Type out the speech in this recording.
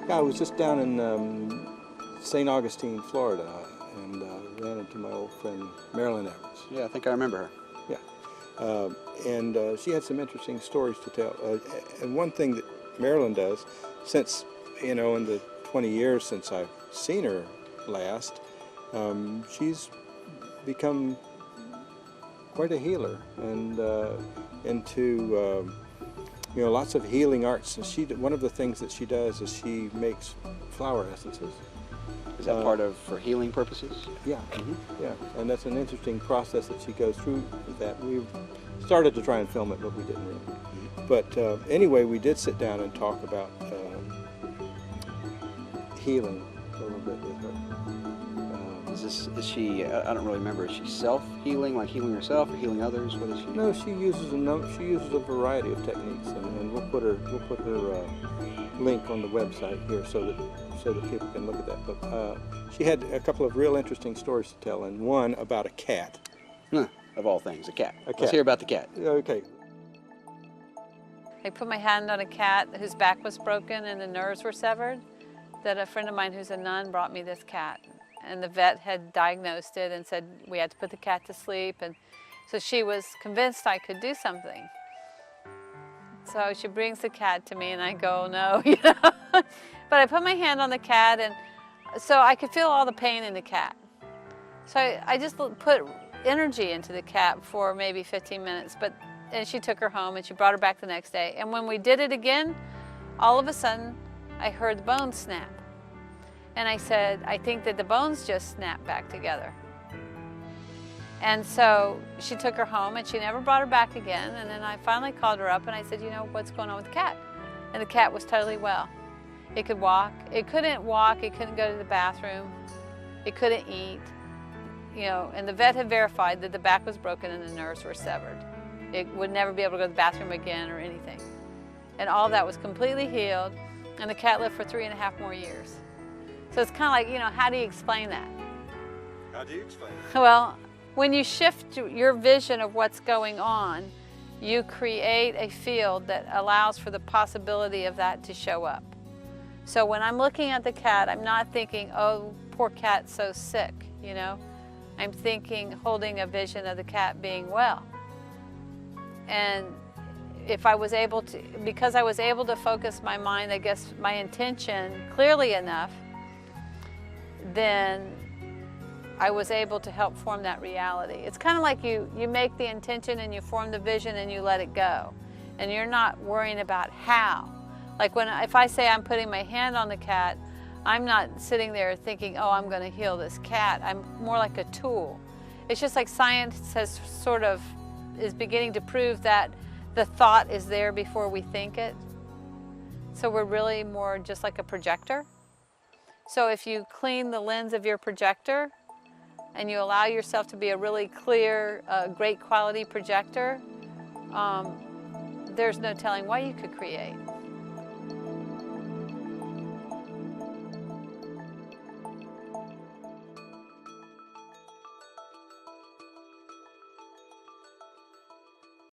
Yeah, I was just down in St. Augustine, Florida, and ran into my old friend Marilyn. Yeah, I think I remember her. Yeah, and she had some interesting stories to tell. And one thing that Marilyn does, since, you know, in the 20 years since I've seen her last, she's become quite a healer and into you know, lots of healing arts. And one of the things that she does is she makes flower essences. Is that part of for healing purposes? Yeah, yeah, and that's an interesting process that she goes through with that. We started to try and film it, but we didn't really. But anyway, we did sit down and talk about healing a little bit with her. Is she, I don't really remember, is she self-healing, like healing herself or healing others? What is she? No, she uses a variety of techniques, and we'll put her link on the website here so that people can look at that. But she had a couple of real interesting stories to tell, and one about a cat. Of all things, a cat. A cat. Let's hear about the cat. Okay. I put my hand on a cat whose back was broken and the nerves were severed. That a friend of mine who's a nun brought me this cat. And the vet had diagnosed it and said we had to put the cat to sleep. And so she was convinced I could do something. So she brings the cat to me and I go, no, you know. But I put my hand on the cat, and so I could feel all the pain in the cat. So I just put energy into the cat for maybe 15 minutes. And she took her home and she brought her back the next day. And when we did it again, all of a sudden I heard the bones snap. And I said, I think that the bones just snapped back together. And so she took her home and she never brought her back again. And then I finally called her up and I said, you know, what's going on with the cat? And the cat was totally well. It could walk. It couldn't walk. It couldn't go to the bathroom. It couldn't eat. You know, and the vet had verified that the back was broken and the nerves were severed. It would never be able to go to the bathroom again or anything. And all of that was completely healed. And the cat lived for 3.5 more years. So it's kind of like, you know, how do you explain that? How do you explain it? Well, when you shift your vision of what's going on, you create a field that allows for the possibility of that to show up. So when I'm looking at the cat, I'm not thinking, oh, poor cat's so sick, you know? I'm thinking, holding a vision of the cat being well. And if I was able to, because I was able to focus my mind, I guess my intention clearly enough, then I was able to help form that reality. It's kind of like you make the intention and you form the vision and you let it go. And you're not worrying about how. Like if I say I'm putting my hand on the cat, I'm not sitting there thinking, oh, I'm going to heal this cat. I'm more like a tool. It's just like science has is beginning to prove that the thought is there before we think it. So we're really more just like a projector. So if you clean the lens of your projector and you allow yourself to be a really clear, great quality projector, there's no telling what you could create.